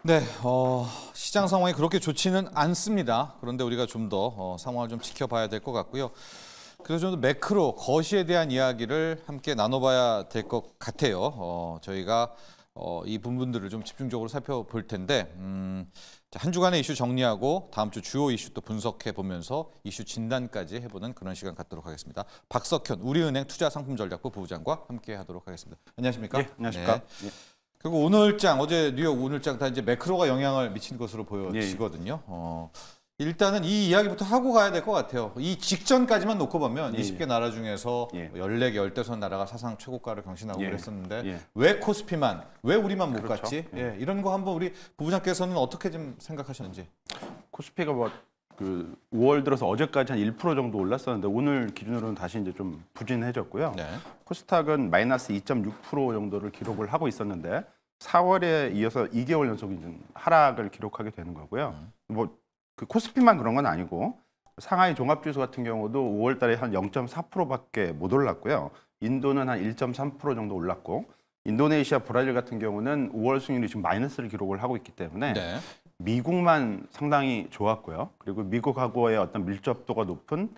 네, 시장 상황이 그렇게 좋지는 않습니다. 그런데 우리가 좀 더 상황을 좀 지켜봐야 될 것 같고요. 그래서 좀 더 매크로, 거시에 대한 이야기를 함께 나눠봐야 될 것 같아요. 저희가 이 부분들을 좀 집중적으로 살펴볼 텐데 한 주간의 이슈 정리하고 다음 주 주요 이슈 또 분석해 보면서 이슈 진단까지 해보는 그런 시간 갖도록 하겠습니다. 박석현 우리은행 투자상품전략부 부부장과 함께 하도록 하겠습니다. 안녕하십니까? 네, 안녕하십니까? 네. 그리고 오늘장, 어제 뉴욕 오늘장 다 이제 매크로가 영향을 미친 것으로 보여지거든요. 일단은 이 이야기부터 하고 가야 될 것 같아요. 이 직전까지만 놓고 보면 20개 나라 중에서 14개, 15선 나라가 사상 최고가를 경신하고 그랬었는데 왜 코스피만, 왜 우리만 못 갔지? 이런 거 한번 우리 부부장께서는 어떻게 좀 생각하셨는지. 코스피가 5월 들어서 어제까지 한 1% 정도 올랐었는데 오늘 기준으로는 다시 이제 좀 부진해졌고요. 코스닥은 마이너스 2.6% 정도를 기록을 하고 있었는데 4월에 이어서 2개월 연속 하락을 기록하게 되는 거고요. 그 코스피만 그런 건 아니고 상하이 종합지수 같은 경우도 5월 달에 한 0.4%밖에 못 올랐고요. 인도는 한 1.3% 정도 올랐고 인도네시아, 브라질 같은 경우는 5월 수익률이 지금 마이너스를 기록을 하고 있기 때문에 미국만 상당히 좋았고요. 그리고 미국하고의 어떤 밀접도가 높은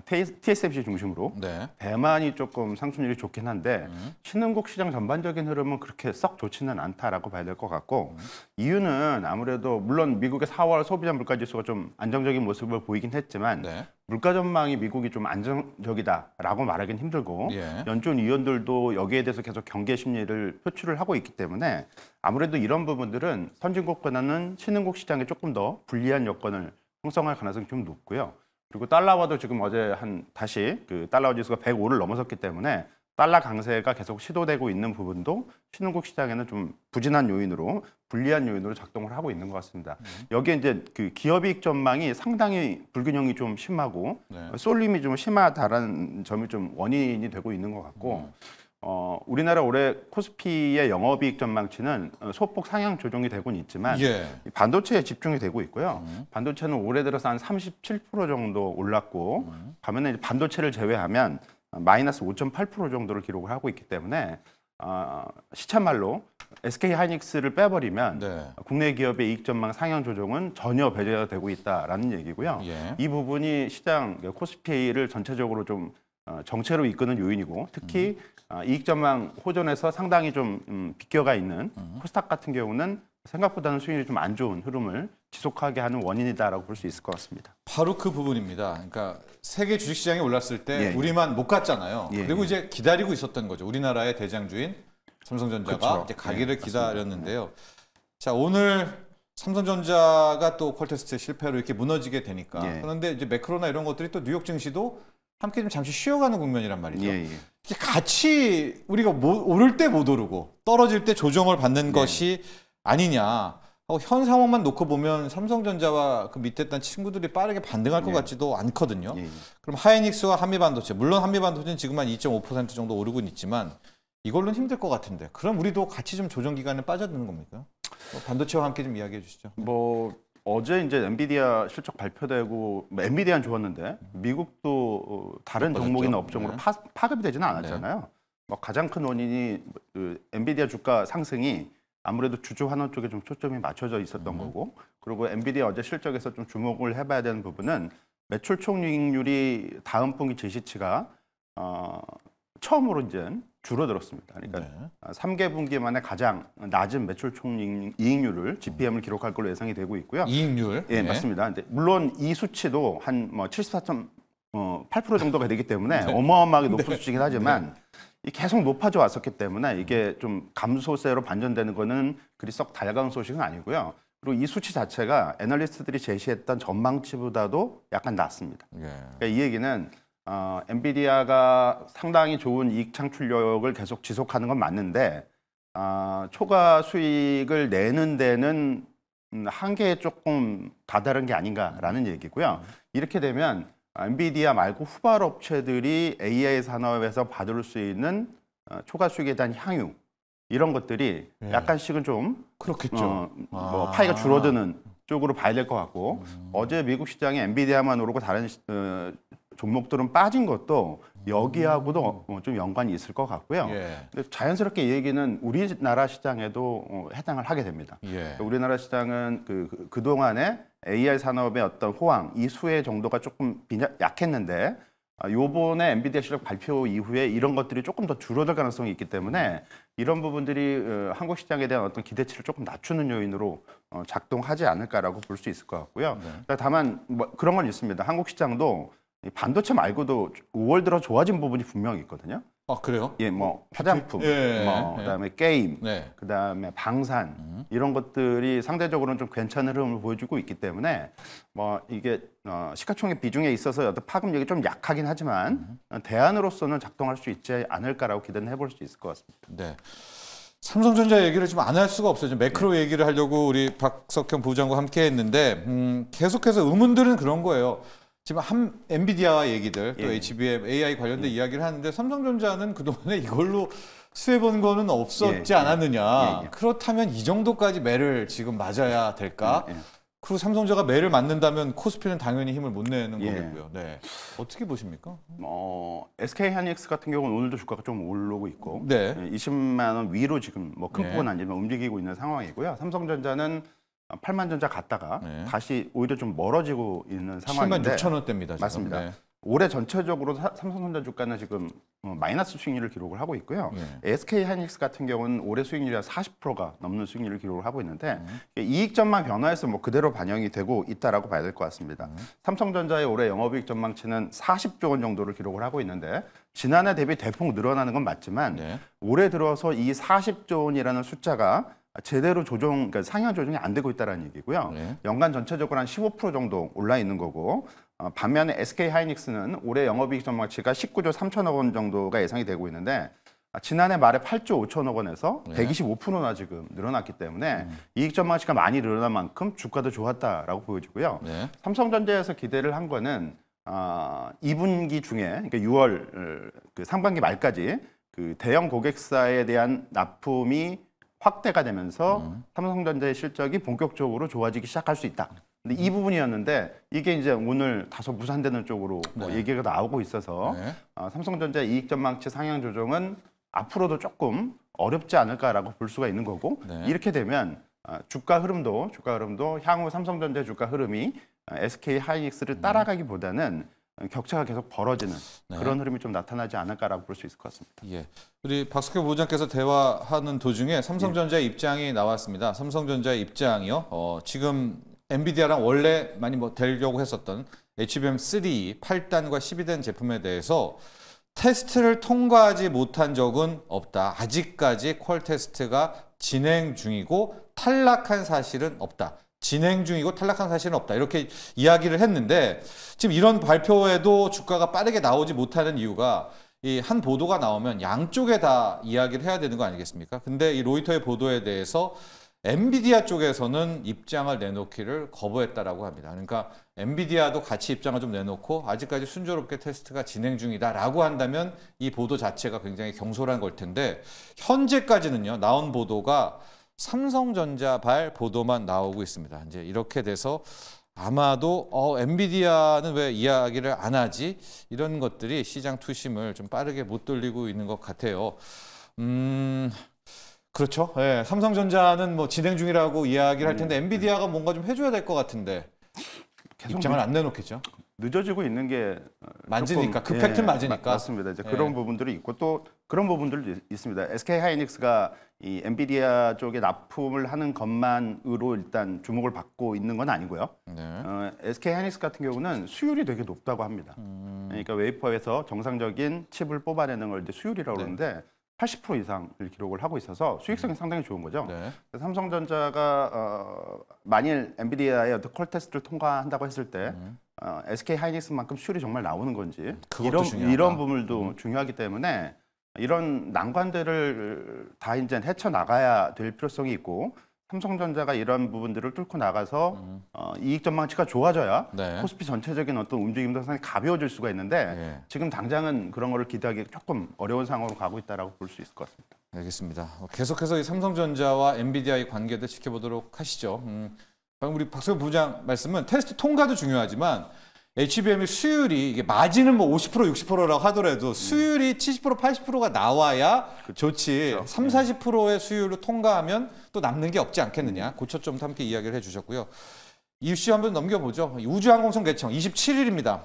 TSMC 중심으로 대만이 조금 상승률이 좋긴 한데 신흥국 시장 전반적인 흐름은 그렇게 썩 좋지는 않다라고 봐야 될 것 같고 이유는 아무래도 물론 미국의 4월 소비자 물가지수가 좀 안정적인 모습을 보이긴 했지만 물가 전망이 미국이 좀 안정적이다라고 말하기는 힘들고 연준 위원들도 여기에 대해서 계속 경계 심리를 표출을 하고 있기 때문에 아무래도 이런 부분들은 선진국보다는 신흥국 시장에 조금 더 불리한 여건을 형성할 가능성이 좀 높고요. 그리고 달러화도 지금 어제 다시 그 달러화 지수가 105를 넘어섰기 때문에 달러 강세가 계속 시도되고 있는 부분도 신흥국 시장에는 좀 부진한 요인으로 불리한 요인으로 작동을 하고 있는 것 같습니다. 여기에 이제 그 기업이익 전망이 상당히 불균형이 좀 심하고 쏠림이 좀 심하다라는 점이 좀 원인이 되고 있는 것 같고 우리나라 올해 코스피의 영업이익 전망치는 소폭 상향 조정이 되고는 있지만 반도체에 집중이 되고 있고요. 반도체는 올해 들어서 한 37% 정도 올랐고 반면에 반도체를 제외하면 마이너스 5.8% 정도를 기록을 하고 있기 때문에 시쳇말로 SK 하이닉스를 빼버리면 국내 기업의 이익 전망 상향 조정은 전혀 배제가 되고 있다라는 얘기고요. 이 부분이 시장 코스피를 전체적으로 좀 정체로 이끄는 요인이고 특히 이익 전망 호전에서 상당히 좀 비껴가 있는 코스닥 같은 경우는 생각보다는 수익률이 좀 안 좋은 흐름을 지속하게 하는 원인이다라고 볼 수 있을 것 같습니다. 바로 그 부분입니다. 그러니까 세계 주식시장이 올랐을 때 우리만 못 갔잖아요. 그리고 이제 기다리고 있었던 거죠. 우리나라의 대장주인 삼성전자가 이제 가기를 기다렸는데요. 자, 오늘 삼성전자가 또 퀄테스트 실패로 이렇게 무너지게 되니까 그런데 이제 매크로나 이런 것들이 또 뉴욕 증시도 함께 좀 잠시 쉬어가는 국면이란 말이죠. 같이 우리가 오를 때 못 오르고 떨어질 때 조정을 받는 것이 아니냐. 현 상황만 놓고 보면 삼성전자와 그 밑에 있던 친구들이 빠르게 반등할 것 같지도 않거든요. 그럼 하이닉스와 한미반도체, 물론 한미반도체는 지금 한 2.5% 정도 오르고는 있지만 이걸로는 힘들 것 같은데 그럼 우리도 같이 좀 조정 기간에 빠져드는 겁니까? 반도체와 함께 좀 이야기해 주시죠. 어제 이제 엔비디아 실적 발표되고 엔비디아는 좋았는데 미국도 다른 종목이나 업종으로 파급이 되지는 않았잖아요. 가장 큰 원인이 엔비디아 주가 상승이 아무래도 주주 환원 쪽에 좀 초점이 맞춰져 있었던 거고 그리고 엔비디아 어제 실적에서 좀 주목을 해봐야 되는 부분은 매출 총이익률이 다음 분기 제시치가 처음으로 이제 줄어들었습니다. 그러니까 3개 분기 만에 가장 낮은 매출 총이익률을 GPM을 기록할 걸로 예상이 되고 있고요. 이익률? 맞습니다. 근데 물론 이 수치도 한 74.8% 정도가 되기 때문에 어마어마하게 높은 수치이긴 하지만 계속 높아져 왔었기 때문에 이게 좀 감소세로 반전되는 거는 그리 썩 달가운 소식은 아니고요. 그리고 이 수치 자체가 애널리스트들이 제시했던 전망치보다도 약간 낮습니다. 그러니까 이 얘기는 엔비디아가 상당히 좋은 이익 창출력을 계속 지속하는 건 맞는데 초과 수익을 내는 데는 한계에 조금 다다른 게 아닌가라는 얘기고요. 이렇게 되면 엔비디아 말고 후발 업체들이 AI 산업에서 받을 수 있는 초과 수익에 대한 향유 이런 것들이 약간씩은 좀 그렇겠죠. 파이가 줄어드는 쪽으로 봐야 될 것 같고 어제 미국 시장에 엔비디아만 오르고 다른 종목들은 빠진 것도 여기하고도 좀 연관이 있을 것 같고요. 근데 자연스럽게 이 얘기는 우리나라 시장에도 해당을 하게 됩니다. 우리나라 시장은 그동안에 AI 산업의 어떤 호황, 이 수혜 정도가 조금 약했는데 요번에 엔비디아 실적 발표 이후에 이런 것들이 조금 더 줄어들 가능성이 있기 때문에 이런 부분들이 한국 시장에 대한 어떤 기대치를 조금 낮추는 요인으로 작동하지 않을까라고 볼 수 있을 것 같고요. 다만 뭐 그런 건 있습니다. 한국 시장도 반도체 말고도 5월 들어 좋아진 부분이 분명히 있거든요. 아, 그래요? 예, 뭐 화장품, 그다음에 게임, 그다음에 방산 이런 것들이 상대적으로는 좀 괜찮은 흐름을 보여주고 있기 때문에 뭐 이게 시가총액 비중에 있어서 어떤 파급력이 좀 약하긴 하지만 대안으로서는 작동할 수 있지 않을까라고 기대는 해볼 수 있을 것 같습니다. 네. 삼성전자 얘기를 좀 안 할 수가 없어요. 좀 매크로 얘기를 하려고 우리 박석현 부장과 함께 했는데 계속해서 의문들은 그런 거예요. 지금 엔비디아 얘기들, 또 HBM, AI 관련된 이야기를 하는데 삼성전자는 그동안에 이걸로 수혜본 거는 없었지 않았느냐. 그렇다면 이 정도까지 매를 지금 맞아야 될까? 그리고 삼성전자가 매를 맞는다면 코스피는 당연히 힘을 못 내는 거겠고요. 네. 어떻게 보십니까? SK하이닉스 같은 경우는 오늘도 주가가 좀 오르고 있고 20만 원 위로 지금 뭐 큰 폭은 아니지만 움직이고 있는 상황이고요. 삼성전자는 8만 전자 갔다가 다시 오히려 좀 멀어지고 있는 상황인데 7만 6천 원대입니다. 지금. 맞습니다. 올해 전체적으로 삼성전자 주가는 지금 마이너스 수익률을 기록을 하고 있고요. SK하이닉스 같은 경우는 올해 수익률이 40%가 넘는 수익률을 기록을 하고 있는데 이익점만 변화해서 뭐 그대로 반영이 되고 있다라고 봐야 될 것 같습니다. 삼성전자의 올해 영업이익 전망치는 40조 원 정도를 기록을 하고 있는데 지난해 대비 대폭 늘어나는 건 맞지만 올해 들어서 이 40조 원이라는 숫자가 제대로 그러니까 상향 조정이 안 되고 있다는 얘기고요. 연간 전체적으로 한 15% 정도 올라 있는 거고 반면에 SK하이닉스는 올해 영업이익 전망치가 19조 3천억 원 정도가 예상이 되고 있는데 지난해 말에 8조 5천억 원에서 125%나 지금 늘어났기 때문에 이익 전망치가 많이 늘어난 만큼 주가도 좋았다라고 보여지고요. 삼성전자에서 기대를 한 거는 2분기 중에 그러니까 6월 그 상반기 말까지 그 대형 고객사에 대한 납품이 확대가 되면서 삼성전자의 실적이 본격적으로 좋아지기 시작할 수 있다. 근데 이 부분이었는데 이게 이제 오늘 다소 무산되는 쪽으로 뭐 얘기가 나오고 있어서 삼성전자 이익 전망치 상향 조정은 앞으로도 조금 어렵지 않을까라고 볼 수가 있는 거고 이렇게 되면 주가 흐름도 향후 삼성전자 주가 흐름이 SK하이닉스를 따라가기보다는 격차가 계속 벌어지는 그런 흐름이 좀 나타나지 않을까라고 볼 수 있을 것 같습니다. 예. 우리 박석현 부장께서 대화하는 도중에 삼성전자의 입장이 나왔습니다. 삼성전자의 입장이요. 지금 엔비디아랑 원래 많이 뭐 되려고 했었던 HBM3 8단과 12단 제품에 대해서 테스트를 통과하지 못한 적은 없다. 아직까지 퀄 테스트가 진행 중이고 탈락한 사실은 없다. 진행 중이고 탈락한 사실은 없다. 이렇게 이야기를 했는데 지금 이런 발표에도 주가가 빠르게 나오지 못하는 이유가 이 한 보도가 나오면 양쪽에 다 이야기를 해야 되는 거 아니겠습니까? 근데 이 로이터의 보도에 대해서 엔비디아 쪽에서는 입장을 내놓기를 거부했다라고 합니다. 그러니까 엔비디아도 같이 입장을 좀 내놓고 아직까지 순조롭게 테스트가 진행 중이다라고 한다면 이 보도 자체가 굉장히 경솔한 걸 텐데 현재까지는요. 나온 보도가 삼성전자발 보도만 나오고 있습니다. 이제 이렇게 돼서 아마도 엔비디아는 왜 이야기를 안 하지? 이런 것들이 시장 투심을 좀 빠르게 못 돌리고 있는 것 같아요. 그렇죠. 네, 삼성전자는 뭐 진행 중이라고 이야기를 할 텐데 엔비디아가 뭔가 좀 해줘야 될 것 같은데 입장을 안 내놓겠죠. 늦어지고 있는 게 맞으니까 그 팩트는 맞으니까 맞습니다. 이제 그런 부분들이 있고 또 그런 부분들도 있습니다. SK하이닉스가 이 엔비디아 쪽에 납품을 하는 것만으로 일단 주목을 받고 있는 건 아니고요. SK하이닉스 같은 경우는 수율이 되게 높다고 합니다. 그러니까 웨이퍼에서 정상적인 칩을 뽑아내는 걸 이제 수율이라고 그러는데 80% 이상을 기록을 하고 있어서 수익성이 상당히 좋은 거죠. 삼성전자가 만일 엔비디아의 어떤 퀄 테스트를 통과한다고 했을 때 SK하이닉스만큼 수율이 정말 나오는 건지 이런 부분도 중요하기 때문에 이런 난관들을 다 이제 헤쳐나가야 될 필요성이 있고 삼성전자가 이런 부분들을 뚫고 나가서 이익 전망치가 좋아져야 코스피 전체적인 어떤 움직임도 상당히 가벼워질 수가 있는데 지금 당장은 그런 거를 기대하기 조금 어려운 상황으로 가고 있다고 볼 수 있을 것 같습니다. 알겠습니다. 계속해서 이 삼성전자와 엔비디아의 관계도 지켜보도록 하시죠. 방금 우리 박석현 부장 말씀은 테스트 통과도 중요하지만 HBM의 수율이 이게 마진은 뭐 50% 60%라고 하더라도 수율이 70% 80%가 나와야 좋지. 그렇죠. 3, 40%의 수율로 통과하면 또 남는 게 없지 않겠느냐. 그 초점도 함께 이야기를 해주셨고요. 이슈 한번 넘겨보죠. 우주항공선 개청 27일입니다.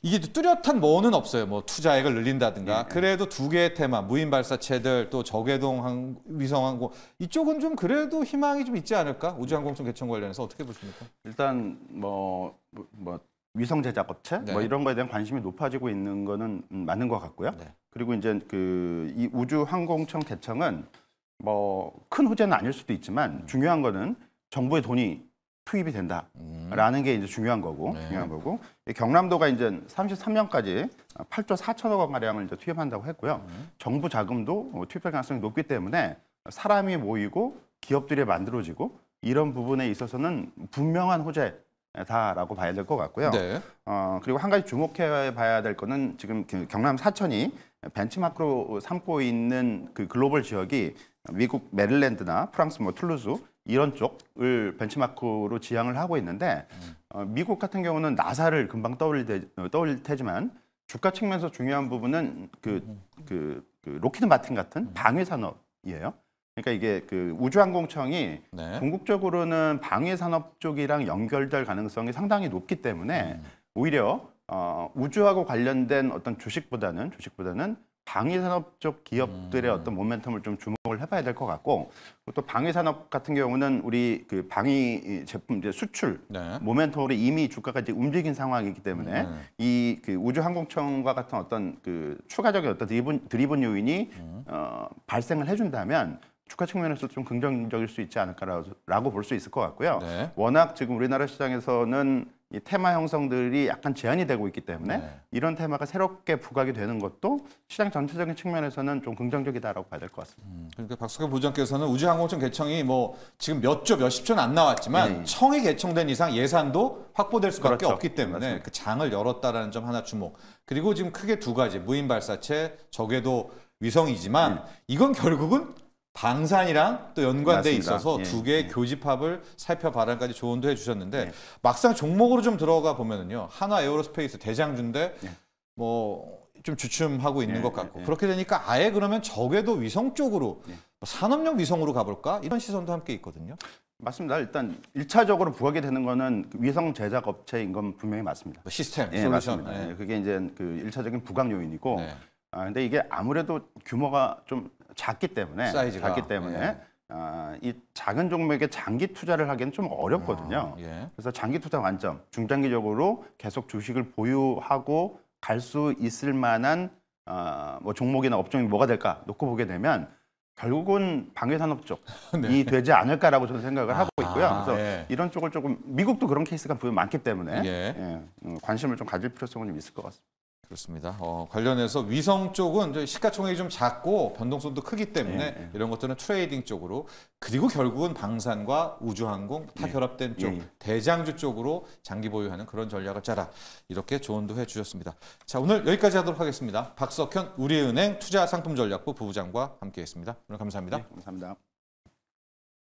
이게 뚜렷한 뭐는 없어요. 뭐 투자액을 늘린다든가. 그래도 두 개의 테마, 무인 발사체들 또 저궤동 위성항공 이쪽은 좀 그래도 희망이 좀 있지 않을까? 우주항공선 개청 관련해서 어떻게 보십니까? 일단 뭐 위성 제작 업체 뭐 이런 거에 대한 관심이 높아지고 있는 거는 맞는 것 같고요. 그리고 이제 이 우주항공청 개청은 뭐 큰 호재는 아닐 수도 있지만 중요한 거는 정부의 돈이 투입이 된다라는 게 이제 중요한 거고, 경남도가 이제 33년까지 8조 4천억 원 가량을 이제 투입한다고 했고요. 정부 자금도 투입할 가능성이 높기 때문에 사람이 모이고 기업들이 만들어지고 이런 부분에 있어서는 분명한 호재다라고 봐야 될 것 같고요. 그리고 한 가지 주목해 봐야 될 거는 지금 그 경남 사천이 벤치마크로 삼고 있는 그 글로벌 지역이 미국 메릴랜드나 프랑스 뭐 툴루즈 이런 쪽을 벤치마크로 지향을 하고 있는데 미국 같은 경우는 나사를 금방 떠올릴 테지만 주가 측면에서 중요한 부분은 그 로키드 마틴 같은 방위 산업이에요. 그러니까 이게 그 우주항공청이 궁극적으로는 방위 산업 쪽이랑 연결될 가능성이 상당히 높기 때문에 오히려 우주하고 관련된 어떤 주식보다는 방위산업 쪽 기업들의 어떤 모멘텀을 좀 주목을 해봐야 될 것 같고 또 방위산업 같은 경우는 우리 그 방위 제품 이제 수출 모멘텀으로 이미 주가가 이제 움직인 상황이기 때문에 이 그 우주항공청과 같은 어떤 그 추가적인 어떤 드리븐 요인이 발생을 해준다면 주가 측면에서 좀 긍정적일 수 있지 않을까라고 볼 수 있을 것 같고요. 워낙 지금 우리나라 시장에서는 이 테마 형성들이 약간 제한이 되고 있기 때문에 이런 테마가 새롭게 부각이 되는 것도 시장 전체적인 측면에서는 좀 긍정적이다라고 봐야 될 것 같습니다. 그러니까 박석현 부장께서는 우주항공청 개청이 뭐 지금 몇십 조는 안 나왔지만 청이 개청된 이상 예산도 확보될 수밖에 없기 때문에 맞습니다. 그 장을 열었다라는 점 하나 주목. 그리고 지금 크게 두 가지 무인 발사체, 저궤도 위성이지만 이건 결국은 방산이랑 또 연관돼 있어서 두 개의 교집합을 살펴봐라까지 조언도 해주셨는데 막상 종목으로 좀 들어가 보면은요 하나 에어로스페이스 대장주인데 뭐 좀 주춤하고 있는 것 같고 그렇게 되니까 아예 그러면 저궤도 위성 쪽으로 산업용 위성으로 가볼까 이런 시선도 함께 있거든요. 맞습니다. 일단 1차적으로 부각이 되는 거는 위성 제작 업체인 건 분명히 맞습니다. 시스템, 솔루션. 그게 이제 그 1차적인 부각 요인이고. 근데 이게 아무래도 규모가 좀 작기 때문에 이 작은 종목에 장기 투자를 하기는 좀 어렵거든요. 그래서 장기 투자 관점, 중장기적으로 계속 주식을 보유하고 갈 수 있을 만한 뭐 종목이나 업종이 뭐가 될까 놓고 보게 되면 결국은 방위산업 쪽이 되지 않을까라고 저는 생각을 하고 있고요. 그래서 이런 쪽을 조금 미국도 그런 케이스가 많기 때문에 관심을 좀 가질 필요성은 좀 있을 것 같습니다. 그렇습니다. 관련해서 위성 쪽은 시가총액이 좀 작고 변동성도 크기 때문에 이런 것들은 트레이딩 쪽으로 그리고 결국은 방산과 우주항공 다 결합된 쪽 대장주 쪽으로 장기 보유하는 그런 전략을 짜라 이렇게 조언도 해주셨습니다. 자 오늘 여기까지 하도록 하겠습니다. 박석현 우리은행 투자상품전략부 부부장과 함께했습니다. 오늘 감사합니다. 감사합니다.